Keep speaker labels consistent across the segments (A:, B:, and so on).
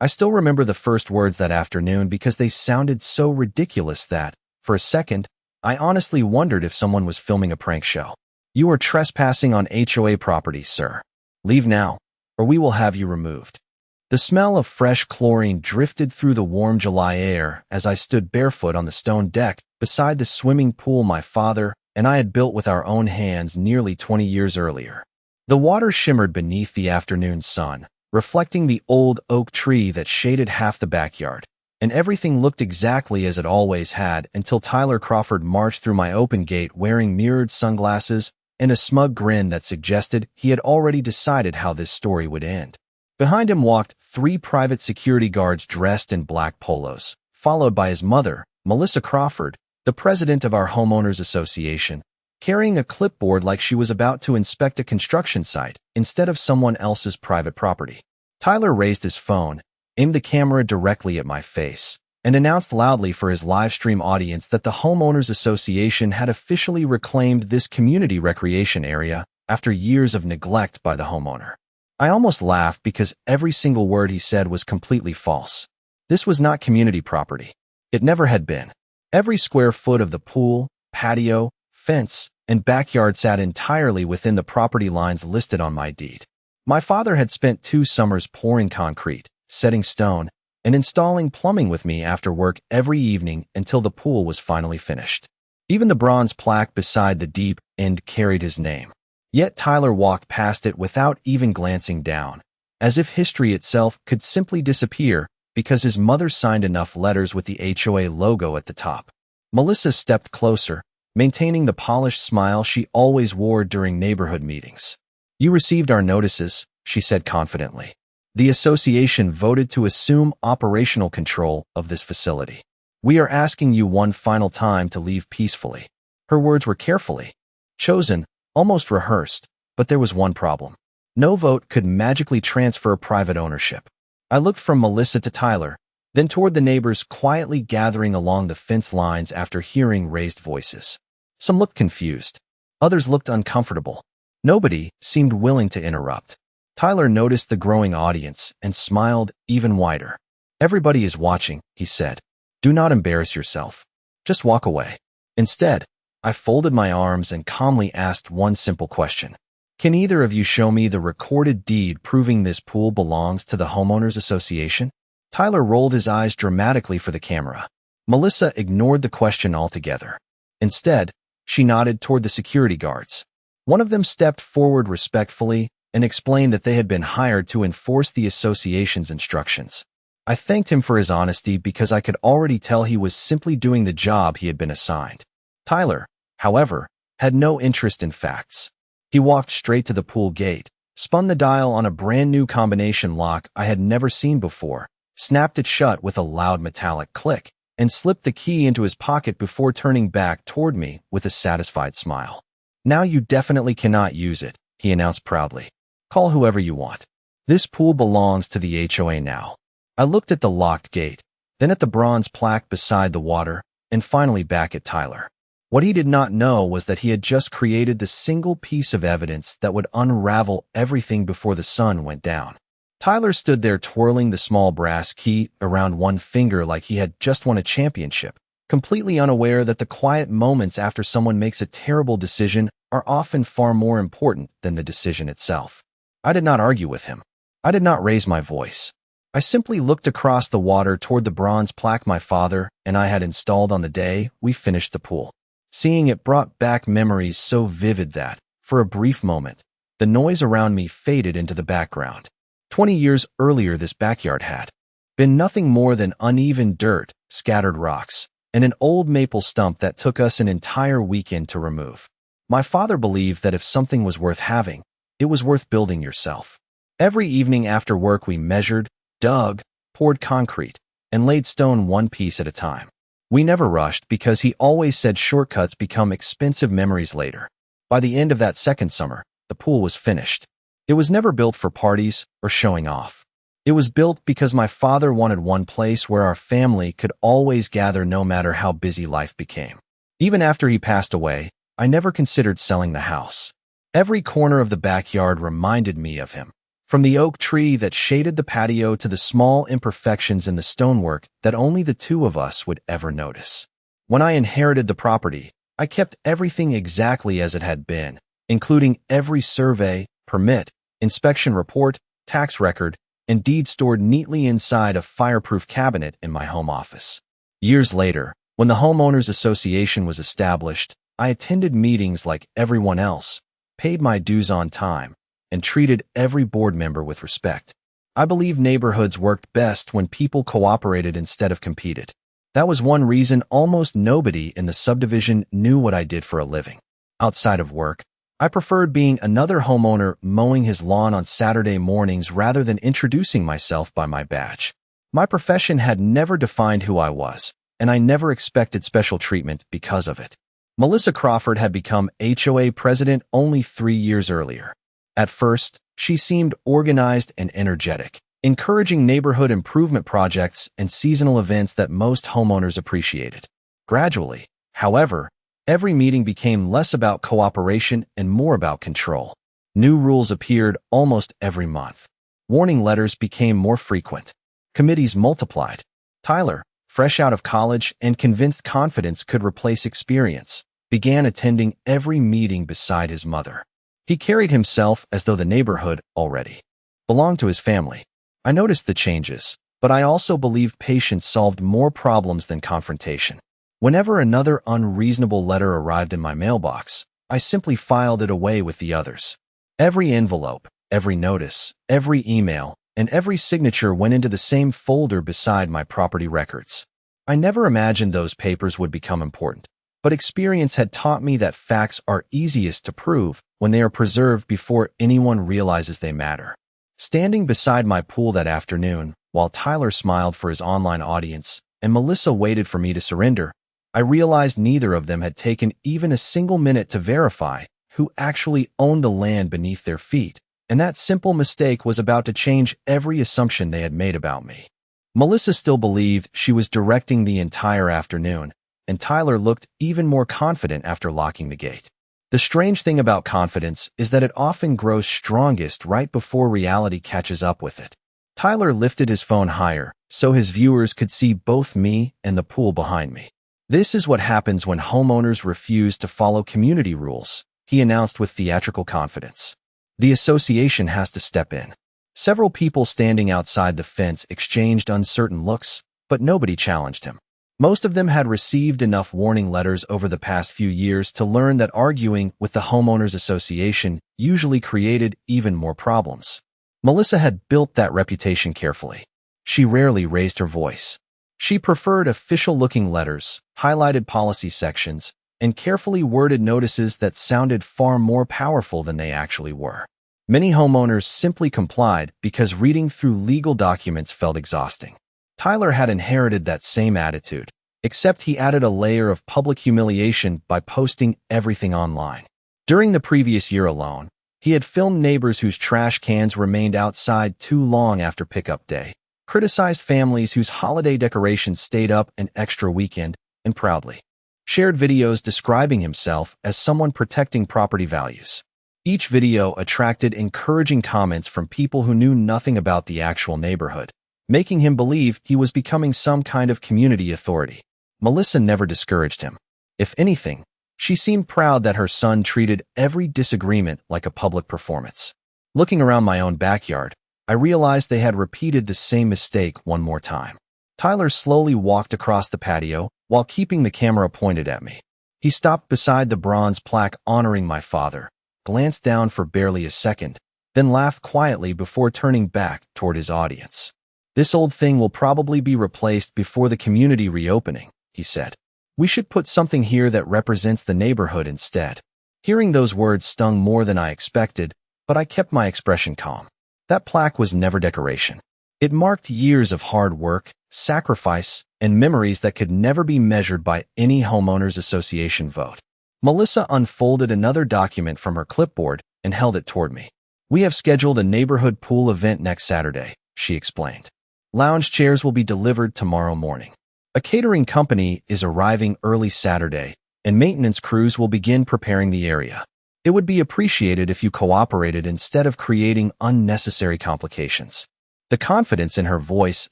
A: I still remember the first words that afternoon because they sounded so ridiculous that, for a second, I honestly wondered if someone was filming a prank show. "You are trespassing on HOA property, sir. Leave now, or we will have you removed." The smell of fresh chlorine drifted through the warm July air as I stood barefoot on the stone deck beside the swimming pool my father and I had built with our own hands nearly 20 years earlier. The water shimmered beneath the afternoon sun, reflecting the old oak tree that shaded half the backyard, and everything looked exactly as it always had until Tyler Crawford marched through my open gate wearing mirrored sunglasses and a smug grin that suggested he had already decided how this story would end. Behind him walked 3 private security guards dressed in black polos, followed by his mother, Melissa Crawford, the president of our homeowners association, carrying a clipboard like she was about to inspect a construction site instead of someone else's private property. Tyler raised his phone, aimed the camera directly at my face, and announced loudly for his live stream audience that the homeowners association had officially reclaimed this community recreation area after years of neglect by the homeowner. I almost laughed because every single word he said was completely false. This was not community property. It never had been. Every square foot of the pool, patio, fence, and backyard sat entirely within the property lines listed on my deed. My father had spent 2 summers pouring concrete, setting stone, and installing plumbing with me after work every evening until the pool was finally finished. Even the bronze plaque beside the deep end carried his name. Yet Tyler walked past it without even glancing down, as if history itself could simply disappear because his mother signed enough letters with the HOA logo at the top. Melissa stepped closer, maintaining the polished smile she always wore during neighborhood meetings. "You received our notices," she said confidently. "The association voted to assume operational control of this facility. We are asking you one final time to leave peacefully." Her words were carefully chosen, almost rehearsed, but there was one problem. No vote could magically transfer private ownership. I looked from Melissa to Tyler, then toward the neighbors quietly gathering along the fence lines after hearing raised voices. Some looked confused. Others looked uncomfortable. Nobody seemed willing to interrupt. Tyler noticed the growing audience and smiled even wider. "Everybody is watching," he said. "Do not embarrass yourself. Just walk away." Instead, I folded my arms and calmly asked one simple question. "Can either of you show me the recorded deed proving this pool belongs to the homeowners association?" Tyler rolled his eyes dramatically for the camera. Melissa ignored the question altogether. Instead, she nodded toward the security guards. One of them stepped forward respectfully and explained that they had been hired to enforce the association's instructions. I thanked him for his honesty because I could already tell he was simply doing the job he had been assigned. Tyler, however, had no interest in facts. He walked straight to the pool gate, spun the dial on a brand new combination lock I had never seen before, snapped it shut with a loud metallic click, and slipped the key into his pocket before turning back toward me with a satisfied smile. "Now you definitely cannot use it," he announced proudly. "Call whoever you want. This pool belongs to the HOA now." I looked at the locked gate, then at the bronze plaque beside the water, and finally back at Tyler. What he did not know was that he had just created the single piece of evidence that would unravel everything before the sun went down. Tyler stood there twirling the small brass key around one finger like he had just won a championship, completely unaware that the quiet moments after someone makes a terrible decision are often far more important than the decision itself. I did not argue with him. I did not raise my voice. I simply looked across the water toward the bronze plaque my father and I had installed on the day we finished the pool. Seeing it brought back memories so vivid that, for a brief moment, the noise around me faded into the background. 20 years earlier, this backyard had been nothing more than uneven dirt, scattered rocks, and an old maple stump that took us an entire weekend to remove. My father believed that if something was worth having, it was worth building yourself. Every evening after work, we measured, dug, poured concrete, and laid stone one piece at a time. We never rushed because he always said shortcuts become expensive memories later. By the end of that second summer, the pool was finished. It was never built for parties or showing off. It was built because my father wanted one place where our family could always gather no matter how busy life became. Even after he passed away, I never considered selling the house. Every corner of the backyard reminded me of him, From the oak tree that shaded the patio to the small imperfections in the stonework that only the two of us would ever notice. When I inherited the property, I kept everything exactly as it had been, including every survey, permit, inspection report, tax record, and deed stored neatly inside a fireproof cabinet in my home office. Years later, when the Homeowners Association was established, I attended meetings like everyone else, paid my dues on time, and treated every board member with respect. I believe neighborhoods worked best when people cooperated instead of competed. That was one reason almost nobody in the subdivision knew what I did for a living. Outside of work, I preferred being another homeowner mowing his lawn on Saturday mornings rather than introducing myself by my badge. My profession had never defined who I was, and I never expected special treatment because of it. Melissa Crawford had become HOA President only 3 years earlier. At first, she seemed organized and energetic, encouraging neighborhood improvement projects and seasonal events that most homeowners appreciated. Gradually, however, every meeting became less about cooperation and more about control. New rules appeared almost every month. Warning letters became more frequent. Committees multiplied. Tyler, fresh out of college and convinced confidence could replace experience, began attending every meeting beside his mother. He carried himself as though the neighborhood already belonged to his family. I noticed the changes, but I also believed patience solved more problems than confrontation. Whenever another unreasonable letter arrived in my mailbox, I simply filed it away with the others. Every envelope, every notice, every email, and every signature went into the same folder beside my property records. I never imagined those papers would become important, but experience had taught me that facts are easiest to prove when they are preserved before anyone realizes they matter. Standing beside my pool that afternoon, while Tyler smiled for his online audience and Melissa waited for me to surrender, I realized neither of them had taken even a single minute to verify who actually owned the land beneath their feet, and that simple mistake was about to change every assumption they had made about me. Melissa still believed she was directing the entire afternoon, and Tyler looked even more confident after locking the gate. The strange thing about confidence is that it often grows strongest right before reality catches up with it. Tyler lifted his phone higher so his viewers could see both me and the pool behind me. This is what happens when homeowners refuse to follow community rules, he announced with theatrical confidence. The association has to step in. Several people standing outside the fence exchanged uncertain looks, but nobody challenged him. Most of them had received enough warning letters over the past few years to learn that arguing with the Homeowners Association usually created even more problems. Melissa had built that reputation carefully. She rarely raised her voice. She preferred official-looking letters, highlighted policy sections, and carefully worded notices that sounded far more powerful than they actually were. Many homeowners simply complied because reading through legal documents felt exhausting. Tyler had inherited that same attitude, except he added a layer of public humiliation by posting everything online. During the previous year alone, he had filmed neighbors whose trash cans remained outside too long after pickup day, criticized families whose holiday decorations stayed up an extra weekend, and proudly shared videos describing himself as someone protecting property values. Each video attracted encouraging comments from people who knew nothing about the actual neighborhood, making him believe he was becoming some kind of community authority. Melissa never discouraged him. If anything, she seemed proud that her son treated every disagreement like a public performance. Looking around my own backyard, I realized they had repeated the same mistake one more time. Tyler slowly walked across the patio while keeping the camera pointed at me. He stopped beside the bronze plaque honoring my father, glanced down for barely a second, then laughed quietly before turning back toward his audience. "This old thing will probably be replaced before the community reopening," he said. "We should put something here that represents the neighborhood instead." Hearing those words stung more than I expected, but I kept my expression calm. That plaque was never decoration. It marked years of hard work, sacrifice, and memories that could never be measured by any homeowners association vote. Melissa unfolded another document from her clipboard and held it toward me. "We have scheduled a neighborhood pool event next Saturday," she explained. "Lounge chairs will be delivered tomorrow morning. A catering company is arriving early Saturday, and maintenance crews will begin preparing the area. It would be appreciated if you cooperated instead of creating unnecessary complications. The confidence in her voice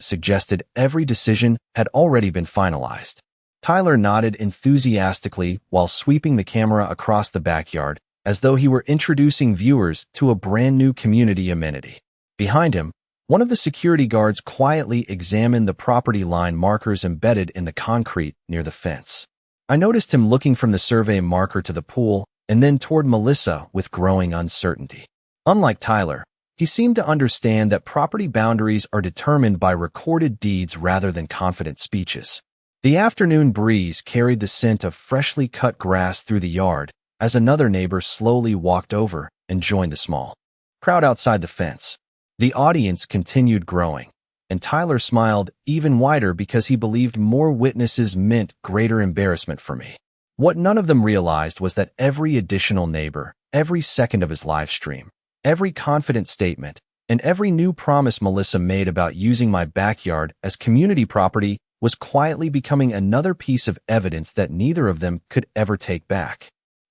A: suggested every decision had already been finalized. Tyler nodded enthusiastically while sweeping the camera across the backyard, as though he were introducing viewers to a brand new community amenity. Behind him, one of the security guards quietly examined the property line markers embedded in the concrete near the fence. I noticed him looking from the survey marker to the pool and then toward Melissa with growing uncertainty. Unlike Tyler, he seemed to understand that property boundaries are determined by recorded deeds rather than confident speeches. The afternoon breeze carried the scent of freshly cut grass through the yard as another neighbor slowly walked over and joined the small crowd outside the fence. The audience continued growing, and Tyler smiled even wider because he believed more witnesses meant greater embarrassment for me. What none of them realized was that every additional neighbor, every second of his live stream, every confident statement, and every new promise Melissa made about using my backyard as community property was quietly becoming another piece of evidence that neither of them could ever take back.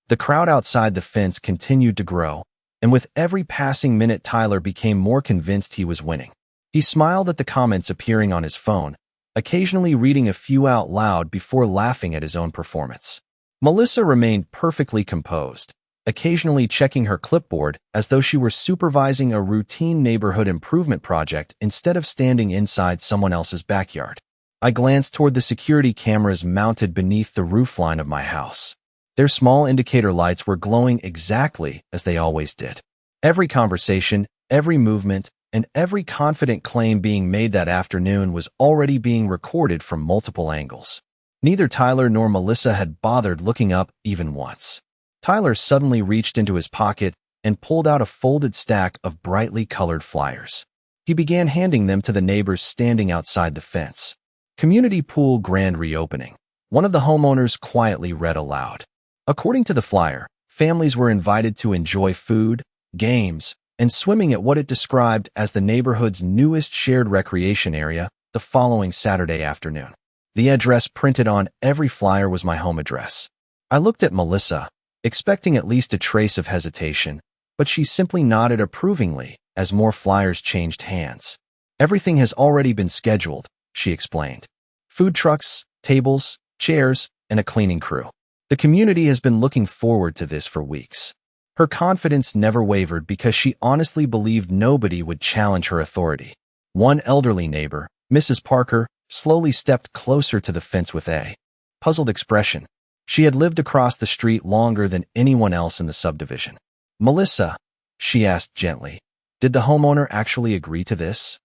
A: The crowd outside the fence continued to grow, and with every passing minute Tyler became more convinced he was winning. He smiled at the comments appearing on his phone, occasionally reading a few out loud before laughing at his own performance. Melissa remained perfectly composed, occasionally checking her clipboard as though she were supervising a routine neighborhood improvement project instead of standing inside someone else's backyard. I glanced toward the security cameras mounted beneath the roofline of my house. Their small indicator lights were glowing exactly as they always did. Every conversation, every movement, and every confident claim being made that afternoon was already being recorded from multiple angles. Neither Tyler nor Melissa had bothered looking up even once. Tyler suddenly reached into his pocket and pulled out a folded stack of brightly colored flyers. He began handing them to the neighbors standing outside the fence. Community pool grand reopening. One of the homeowners quietly read aloud. According to the flyer, families were invited to enjoy food, games, and swimming at what it described as the neighborhood's newest shared recreation area the following Saturday afternoon. The address printed on every flyer was my home address. I looked at Melissa, expecting at least a trace of hesitation, but she simply nodded approvingly as more flyers changed hands. Everything has already been scheduled, she explained. Food trucks, tables, chairs, and a cleaning crew. The community has been looking forward to this for weeks. Her confidence never wavered because she honestly believed nobody would challenge her authority. One elderly neighbor, Mrs. Parker, slowly stepped closer to the fence with a puzzled expression. She had lived across the street longer than anyone else in the subdivision. Melissa, she asked gently, did the homeowner actually agree to this?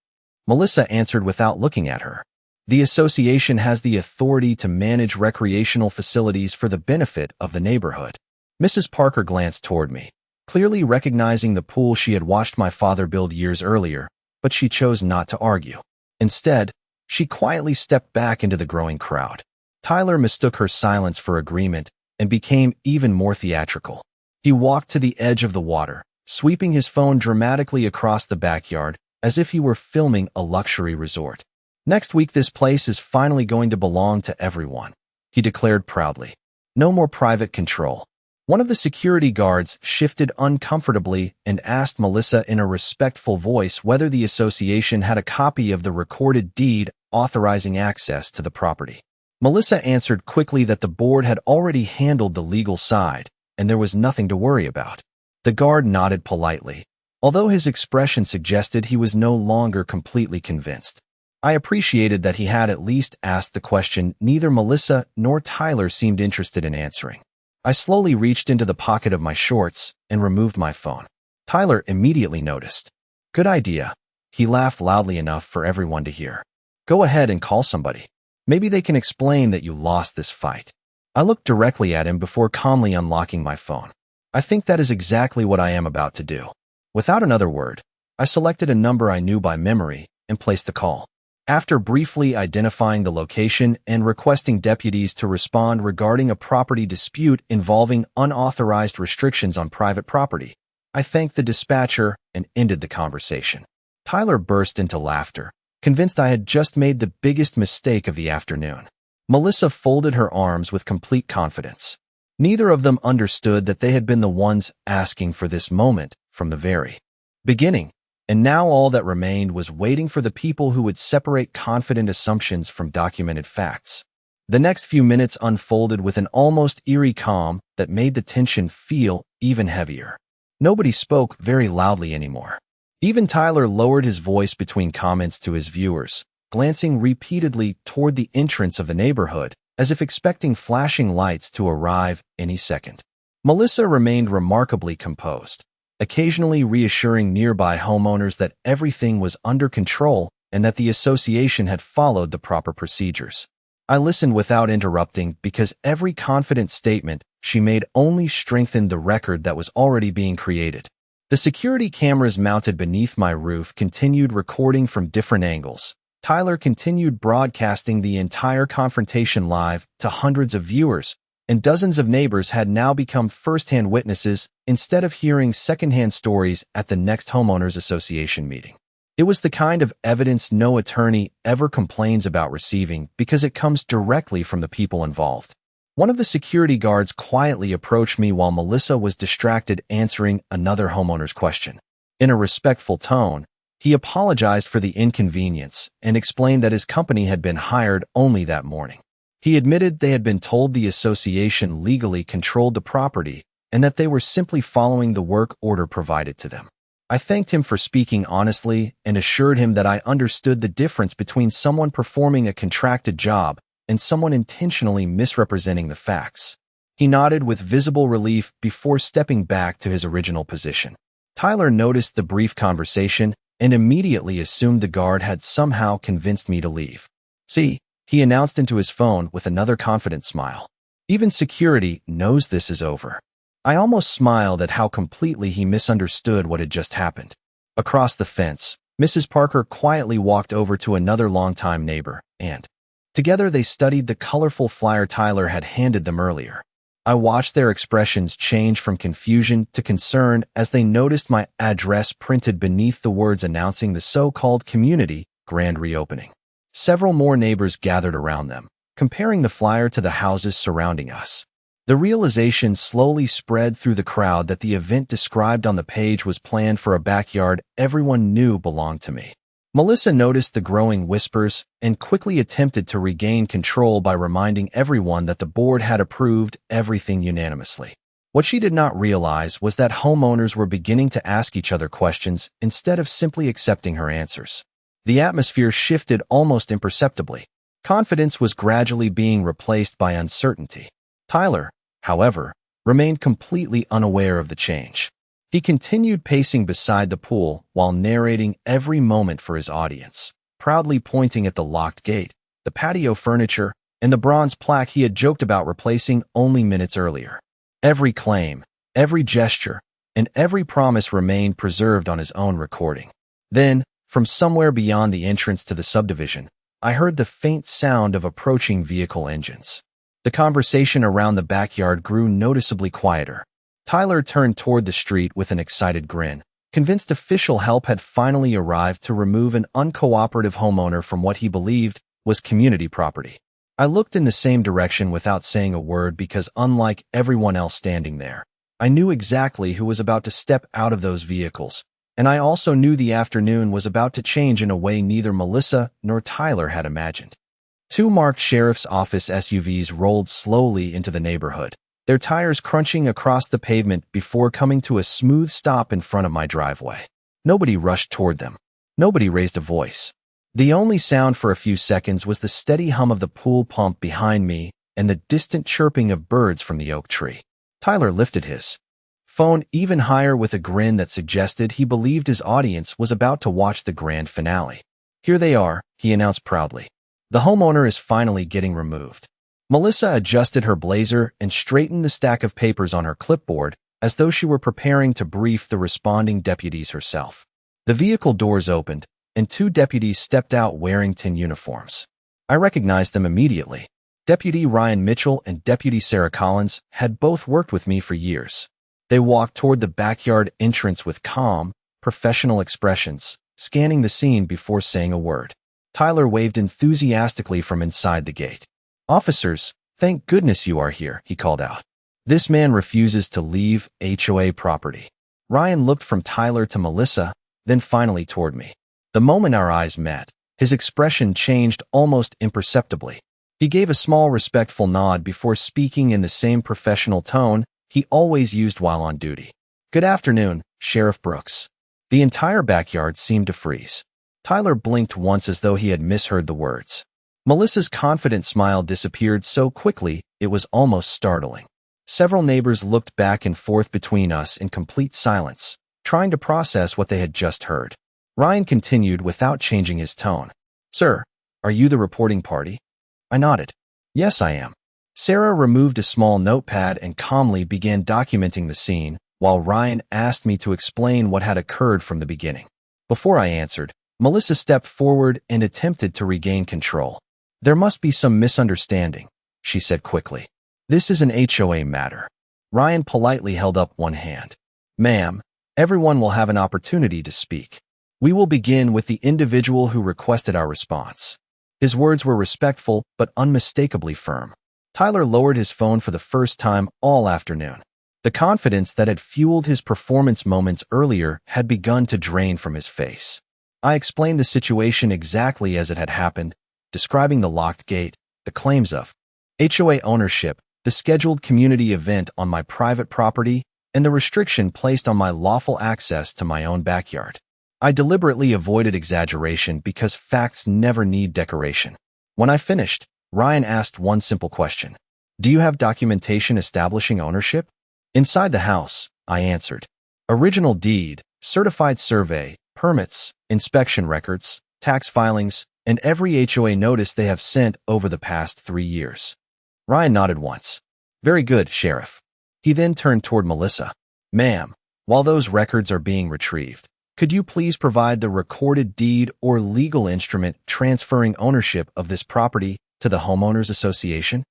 A: Melissa answered without looking at her. The association has the authority to manage recreational facilities for the benefit of the neighborhood. Mrs. Parker glanced toward me, clearly recognizing the pool she had watched my father build years earlier, but she chose not to argue. Instead, she quietly stepped back into the growing crowd. Tyler mistook her silence for agreement and became even more theatrical. He walked to the edge of the water, sweeping his phone dramatically across the backyard as if he were filming a luxury resort. Next week this place is finally going to belong to everyone, he declared proudly. No more private control. One of the security guards shifted uncomfortably and asked Melissa in a respectful voice whether the association had a copy of the recorded deed authorizing access to the property. Melissa answered quickly that the board had already handled the legal side, and there was nothing to worry about. The guard nodded politely, although his expression suggested he was no longer completely convinced. I appreciated that he had at least asked the question neither Melissa nor Tyler seemed interested in answering. I slowly reached into the pocket of my shorts and removed my phone. Tyler immediately noticed. Good idea. He laughed loudly enough for everyone to hear. Go ahead and call somebody. Maybe they can explain that you lost this fight. I looked directly at him before calmly unlocking my phone. I think that is exactly what I am about to do. Without another word, I selected a number I knew by memory and placed the call. After briefly identifying the location and requesting deputies to respond regarding a property dispute involving unauthorized restrictions on private property, I thanked the dispatcher and ended the conversation. Tyler burst into laughter, convinced I had just made the biggest mistake of the afternoon. Melissa folded her arms with complete confidence. Neither of them understood that they had been the ones asking for this moment from the very beginning, and now all that remained was waiting for the people who would separate confident assumptions from documented facts. The next few minutes unfolded with an almost eerie calm that made the tension feel even heavier. Nobody spoke very loudly anymore. Even Tyler lowered his voice between comments to his viewers, glancing repeatedly toward the entrance of the neighborhood, as if expecting flashing lights to arrive any second. Melissa remained remarkably composed, occasionally reassuring nearby homeowners that everything was under control and that the association had followed the proper procedures. I listened without interrupting because every confident statement she made only strengthened the record that was already being created. The security cameras mounted beneath my roof continued recording from different angles. Tyler continued broadcasting the entire confrontation live to hundreds of viewers, and dozens of neighbors had now become first-hand witnesses instead of hearing second-hand stories at the next homeowners association meeting. It was the kind of evidence no attorney ever complains about receiving because it comes directly from the people involved. One of the security guards quietly approached me while Melissa was distracted answering another homeowner's question. In a respectful tone, he apologized for the inconvenience and explained that his company had been hired only that morning. He admitted they had been told the association legally controlled the property and that they were simply following the work order provided to them. I thanked him for speaking honestly and assured him that I understood the difference between someone performing a contracted job and someone intentionally misrepresenting the facts. He nodded with visible relief before stepping back to his original position. Tyler noticed the brief conversation and immediately assumed the guard had somehow convinced me to leave. "See," he announced into his phone with another confident smile. "Even security knows this is over." I almost smiled at how completely he misunderstood what had just happened. Across the fence, Mrs. Parker quietly walked over to another longtime neighbor, and together they studied the colorful flyer Tyler had handed them earlier. I watched their expressions change from confusion to concern as they noticed my address printed beneath the words announcing the so-called community grand reopening. Several more neighbors gathered around them, comparing the flyer to the houses surrounding us. The realization slowly spread through the crowd that the event described on the page was planned for a backyard everyone knew belonged to me. Melissa noticed the growing whispers and quickly attempted to regain control by reminding everyone that the board had approved everything unanimously. What she did not realize was that homeowners were beginning to ask each other questions instead of simply accepting her answers. The atmosphere shifted almost imperceptibly. Confidence was gradually being replaced by uncertainty. Tyler, however, remained completely unaware of the change. He continued pacing beside the pool while narrating every moment for his audience, proudly pointing at the locked gate, the patio furniture, and the bronze plaque he had joked about replacing only minutes earlier. Every claim, every gesture, and every promise remained preserved on his own recording. Then, from somewhere beyond the entrance to the subdivision, I heard the faint sound of approaching vehicle engines. The conversation around the backyard grew noticeably quieter. Tyler turned toward the street with an excited grin, convinced official help had finally arrived to remove an uncooperative homeowner from what he believed was community property. I looked in the same direction without saying a word because, unlike everyone else standing there, I knew exactly who was about to step out of those vehicles, and I also knew the afternoon was about to change in a way neither Melissa nor Tyler had imagined. Two marked sheriff's office SUVs rolled slowly into the neighborhood, their tires crunching across the pavement before coming to a smooth stop in front of my driveway. Nobody rushed toward them. Nobody raised a voice. The only sound for a few seconds was the steady hum of the pool pump behind me and the distant chirping of birds from the oak tree. Tyler lifted his phone even higher with a grin that suggested he believed his audience was about to watch the grand finale. "Here they are," he announced proudly. "The homeowner is finally getting removed." Melissa adjusted her blazer and straightened the stack of papers on her clipboard as though she were preparing to brief the responding deputies herself. The vehicle doors opened, and two deputies stepped out wearing tin uniforms. I recognized them immediately. Deputy Ryan Mitchell and Deputy Sarah Collins had both worked with me for years. They walked toward the backyard entrance with calm, professional expressions, scanning the scene before saying a word. Tyler waved enthusiastically from inside the gate. "Officers, thank goodness you are here," he called out. This man refuses to leave HOA property. Ryan looked from Tyler to Melissa, then finally toward me. The moment our eyes met, his expression changed almost imperceptibly. He gave a small respectful nod before speaking in the same professional tone he always used while on duty. "Good afternoon, Sheriff Brooks." The entire backyard seemed to freeze. Tyler blinked once as though he had misheard the words. Melissa's confident smile disappeared so quickly it was almost startling. Several neighbors looked back and forth between us in complete silence, trying to process what they had just heard. Ryan continued without changing his tone. "Sir, are you the reporting party?" I nodded. "Yes, I am." Sarah removed a small notepad and calmly began documenting the scene, while Ryan asked me to explain what had occurred from the beginning. Before I answered, Melissa stepped forward and attempted to regain control. "There must be some misunderstanding," she said quickly. "This is an HOA matter." Ryan politely held up one hand. "Ma'am, everyone will have an opportunity to speak. We will begin with the individual who requested our response." His words were respectful but unmistakably firm. Tyler lowered his phone for the first time all afternoon. The confidence that had fueled his performance moments earlier had begun to drain from his face. I explained the situation exactly as it had happened, describing the locked gate, the claims of HOA ownership, the scheduled community event on my private property, and the restriction placed on my lawful access to my own backyard. I deliberately avoided exaggeration because facts never need decoration. When I finished, Ryan asked one simple question. "Do you have documentation establishing ownership?" "Inside the house," I answered. "Original deed, certified survey, permits, inspection records, tax filings, and every HOA notice they have sent over the past 3 years." Ryan nodded once. "Very good, Sheriff." He then turned toward Melissa. "Ma'am, while those records are being retrieved, could you please provide the recorded deed or legal instrument transferring ownership of this property to the Homeowners Association?"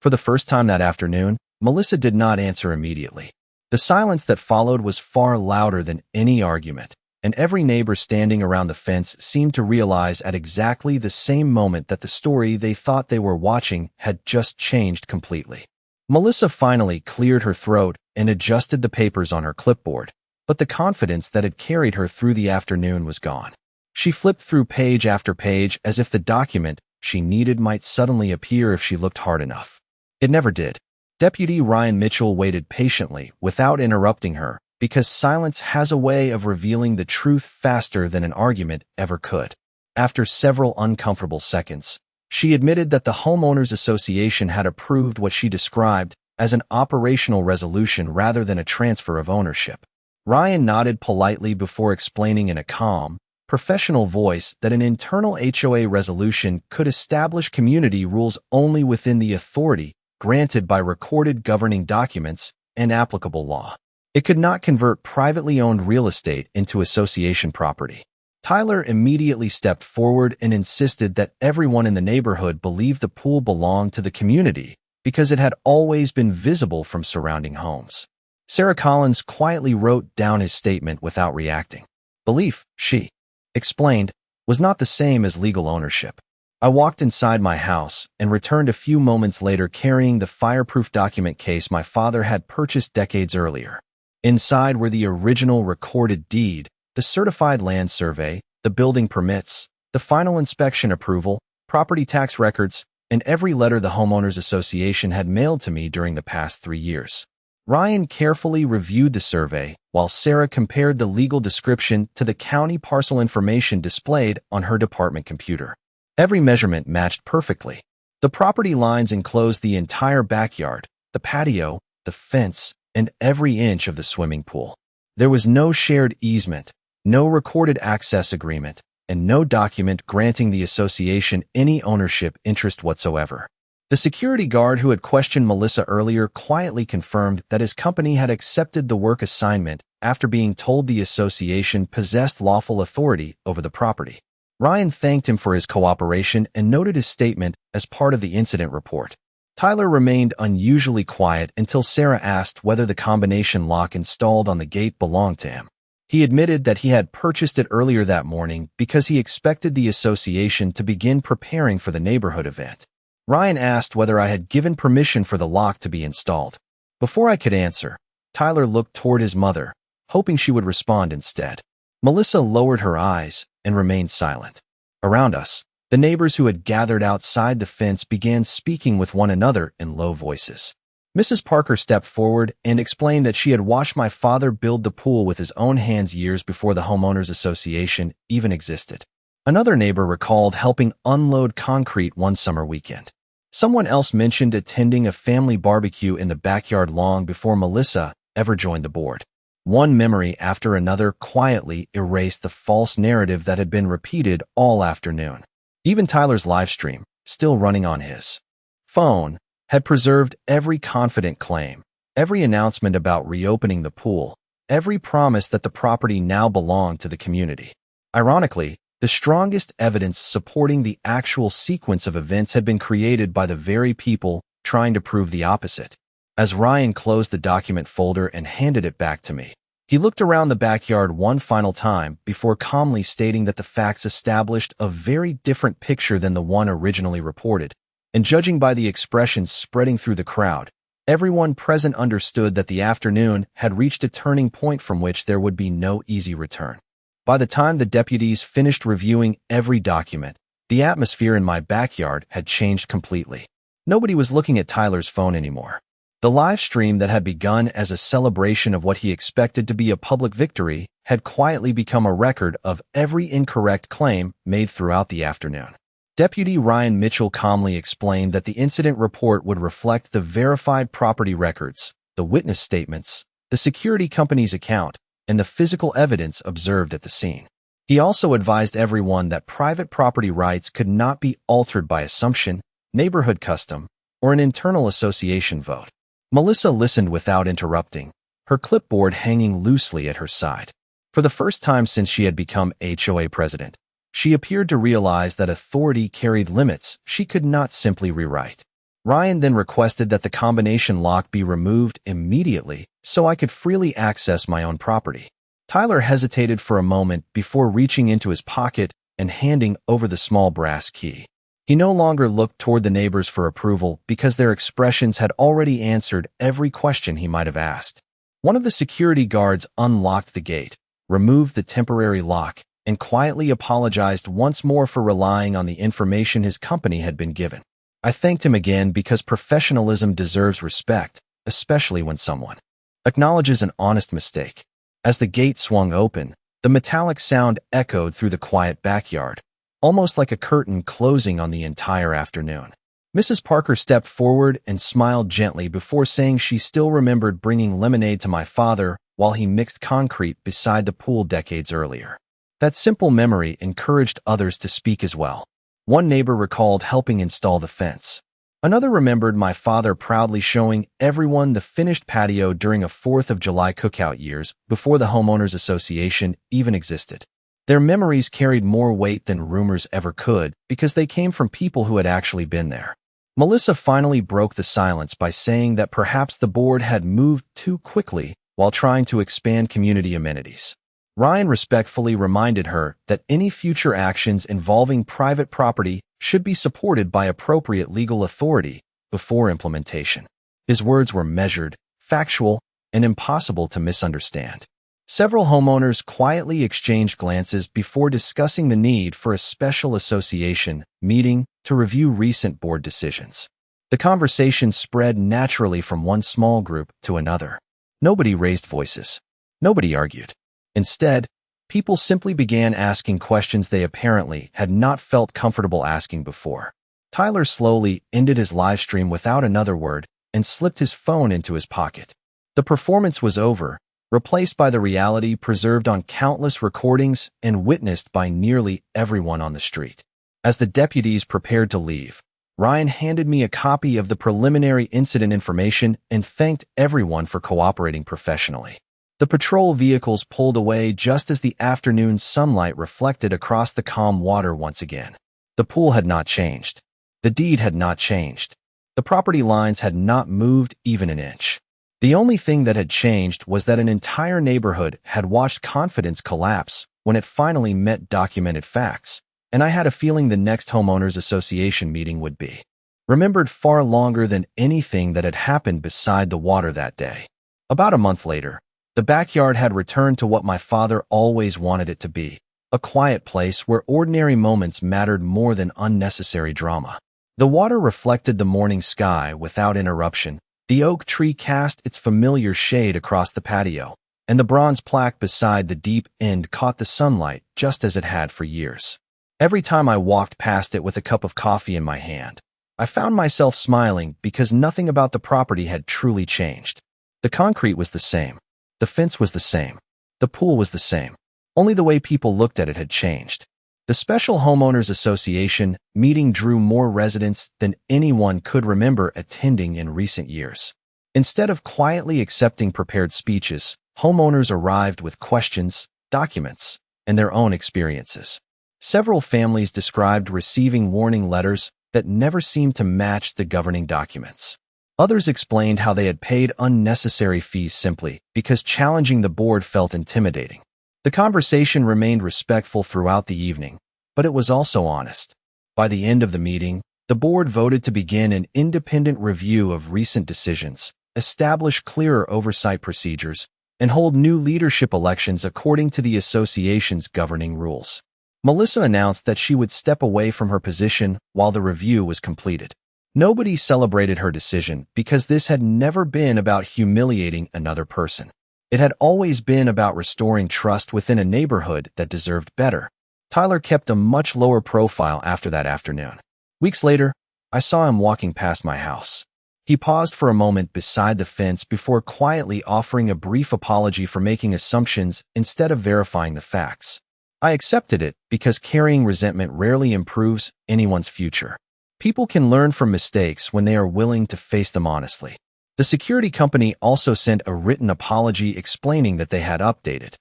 A: For the first time that afternoon, Melissa did not answer immediately. The silence that followed was far louder than any argument, and every neighbor standing around the fence seemed to realize at exactly the same moment that the story they thought they were watching had just changed completely. Melissa finally cleared her throat and adjusted the papers on her clipboard, but the confidence that had carried her through the afternoon was gone. She flipped through page after page as if the document she needed might suddenly appear if she looked hard enough. It never did. Deputy Ryan Mitchell waited patiently without interrupting her, because silence has a way of revealing the truth faster than an argument ever could. After several uncomfortable seconds, she admitted that the Homeowners Association had approved what she described as an operational resolution rather than a transfer of ownership. Ryan nodded politely before explaining in a calm, professional voice that an internal HOA resolution could establish community rules only within the authority granted by recorded governing documents and applicable law. It could not convert privately owned real estate into association property. Tyler immediately stepped forward and insisted that everyone in the neighborhood believe the pool belonged to the community because it had always been visible from surrounding homes. Sarah Collins quietly wrote down his statement without reacting. Belief, she explained, was not the same as legal ownership. I walked inside my house and returned a few moments later carrying the fireproof document case my father had purchased decades earlier. Inside were the original recorded deed, the certified land survey, the building permits, the final inspection approval, property tax records, and every letter the Homeowners Association had mailed to me during the past 3 years. Ryan carefully reviewed the survey, while Sarah compared the legal description to the county parcel information displayed on her department computer. Every measurement matched perfectly. The property lines enclosed the entire backyard, the patio, the fence, and every inch of the swimming pool. There was no shared easement, no recorded access agreement, and no document granting the association any ownership interest whatsoever. The security guard who had questioned Melissa earlier quietly confirmed that his company had accepted the work assignment after being told the association possessed lawful authority over the property. Ryan thanked him for his cooperation and noted his statement as part of the incident report. Tyler remained unusually quiet until Sarah asked whether the combination lock installed on the gate belonged to him. He admitted that he had purchased it earlier that morning because he expected the association to begin preparing for the neighborhood event. Ryan asked whether I had given permission for the lock to be installed. Before I could answer, Tyler looked toward his mother, hoping she would respond instead. Melissa lowered her eyes and remained silent. Around us, the neighbors who had gathered outside the fence began speaking with one another in low voices. Mrs. Parker stepped forward and explained that she had watched my father build the pool with his own hands years before the homeowners association even existed. Another neighbor recalled helping unload concrete one summer weekend. Someone else mentioned attending a family barbecue in the backyard long before Melissa ever joined the board. One memory after another quietly erased the false narrative that had been repeated all afternoon. Even Tyler's live stream, still running on his phone, had preserved every confident claim, every announcement about reopening the pool, every promise that the property now belonged to the community. Ironically, the strongest evidence supporting the actual sequence of events had been created by the very people trying to prove the opposite. As Ryan closed the document folder and handed it back to me, he looked around the backyard one final time before calmly stating that the facts established a very different picture than the one originally reported. And judging by the expressions spreading through the crowd, everyone present understood that the afternoon had reached a turning point from which there would be no easy return. By the time the deputies finished reviewing every document, the atmosphere in my backyard had changed completely. Nobody was looking at Tyler's phone anymore. The live stream that had begun as a celebration of what he expected to be a public victory had quietly become a record of every incorrect claim made throughout the afternoon. Deputy Ryan Mitchell calmly explained that the incident report would reflect the verified property records, the witness statements, the security company's account, and the physical evidence observed at the scene. He also advised everyone that private property rights could not be altered by assumption, neighborhood custom, or an internal association vote. Melissa listened without interrupting, her clipboard hanging loosely at her side. For the first time since she had become HOA president, she appeared to realize that authority carried limits she could not simply rewrite. Ryan then requested that the combination lock be removed immediately so I could freely access my own property. Tyler hesitated for a moment before reaching into his pocket and handing over the small brass key. He no longer looked toward the neighbors for approval because their expressions had already answered every question he might have asked. One of the security guards unlocked the gate, removed the temporary lock, and quietly apologized once more for relying on the information his company had been given. I thanked him again because professionalism deserves respect, especially when someone acknowledges an honest mistake. As the gate swung open, the metallic sound echoed through the quiet backyard, almost like a curtain closing on the entire afternoon. Mrs. Parker stepped forward and smiled gently before saying she still remembered bringing lemonade to my father while he mixed concrete beside the pool decades earlier. That simple memory encouraged others to speak as well. One neighbor recalled helping install the fence. Another remembered my father proudly showing everyone the finished patio during a 4th of July cookout years before the homeowners association even existed. Their memories carried more weight than rumors ever could because they came from people who had actually been there. Melissa finally broke the silence by saying that perhaps the board had moved too quickly while trying to expand community amenities. Ryan respectfully reminded her that any future actions involving private property should be supported by appropriate legal authority before implementation. His words were measured, factual, and impossible to misunderstand. Several homeowners quietly exchanged glances before discussing the need for a special association meeting to review recent board decisions. The conversation spread naturally from one small group to another. Nobody raised voices. Nobody argued. Instead, people simply began asking questions they apparently had not felt comfortable asking before. Tyler slowly ended his live stream without another word and slipped his phone into his pocket. The performance was over, replaced by the reality preserved on countless recordings and witnessed by nearly everyone on the street. As the deputies prepared to leave, Ryan handed me a copy of the preliminary incident information and thanked everyone for cooperating professionally. The patrol vehicles pulled away just as the afternoon sunlight reflected across the calm water once again. The pool had not changed. The deed had not changed. The property lines had not moved even an inch. The only thing that had changed was that an entire neighborhood had watched confidence collapse when it finally met documented facts, and I had a feeling the next homeowners association meeting would be remembered far longer than anything that had happened beside the water that day. About a month later, the backyard had returned to what my father always wanted it to be, a quiet place where ordinary moments mattered more than unnecessary drama. The water reflected the morning sky without interruption. The oak tree cast its familiar shade across the patio, and the bronze plaque beside the deep end caught the sunlight just as it had for years. Every time I walked past it with a cup of coffee in my hand, I found myself smiling because nothing about the property had truly changed. The concrete was the same. The fence was the same. The pool was the same. Only the way people looked at it had changed. The Special Homeowners Association meeting drew more residents than anyone could remember attending in recent years. Instead of quietly accepting prepared speeches, homeowners arrived with questions, documents, and their own experiences. Several families described receiving warning letters that never seemed to match the governing documents. Others explained how they had paid unnecessary fees simply because challenging the board felt intimidating. The conversation remained respectful throughout the evening, but it was also honest. By the end of the meeting, the board voted to begin an independent review of recent decisions, establish clearer oversight procedures, and hold new leadership elections according to the association's governing rules. Melissa announced that she would step away from her position while the review was completed. Nobody celebrated her decision because this had never been about humiliating another person. It had always been about restoring trust within a neighborhood that deserved better. Tyler kept a much lower profile after that afternoon. Weeks later, I saw him walking past my house. He paused for a moment beside the fence before quietly offering a brief apology for making assumptions instead of verifying the facts. I accepted it because carrying resentment rarely improves anyone's future. People can learn from mistakes when they are willing to face them honestly. The security company also sent a written apology explaining that they had updated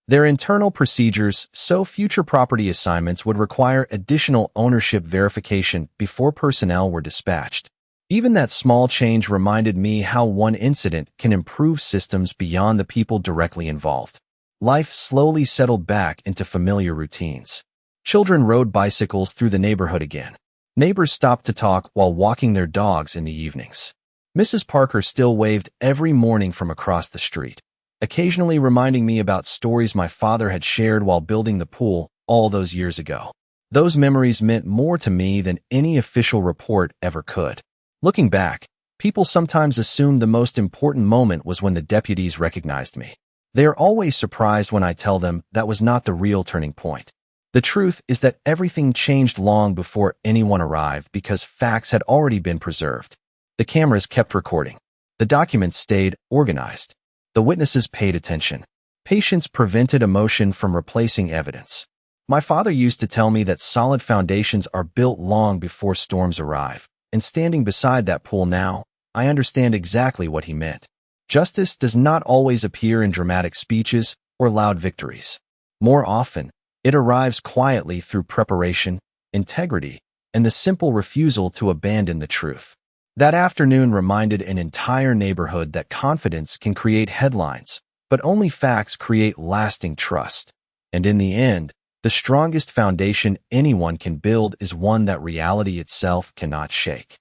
A: their internal procedures so future property assignments would require additional ownership verification before personnel were dispatched. Even that small change reminded me how one incident can improve systems beyond the people directly involved. Life slowly settled back into familiar routines. Children rode bicycles through the neighborhood again. Neighbors stopped to talk while walking their dogs in the evenings. Mrs. Parker still waved every morning from across the street, occasionally reminding me about stories my father had shared while building the pool all those years ago. Those memories meant more to me than any official report ever could. Looking back, people sometimes assume the most important moment was when the deputies recognized me. They are always surprised when I tell them that was not the real turning point. The truth is that everything changed long before anyone arrived because facts had already been preserved. The cameras kept recording. The documents stayed organized. The witnesses paid attention. Patience prevented emotion from replacing evidence. My father used to tell me that solid foundations are built long before storms arrive, and standing beside that pool now, I understand exactly what he meant. Justice does not always appear in dramatic speeches or loud victories. More often, it arrives quietly through preparation, integrity, and the simple refusal to abandon the truth. That afternoon reminded an entire neighborhood that confidence can create headlines, but only facts create lasting trust. And in the end, the strongest foundation anyone can build is one that reality itself cannot shake.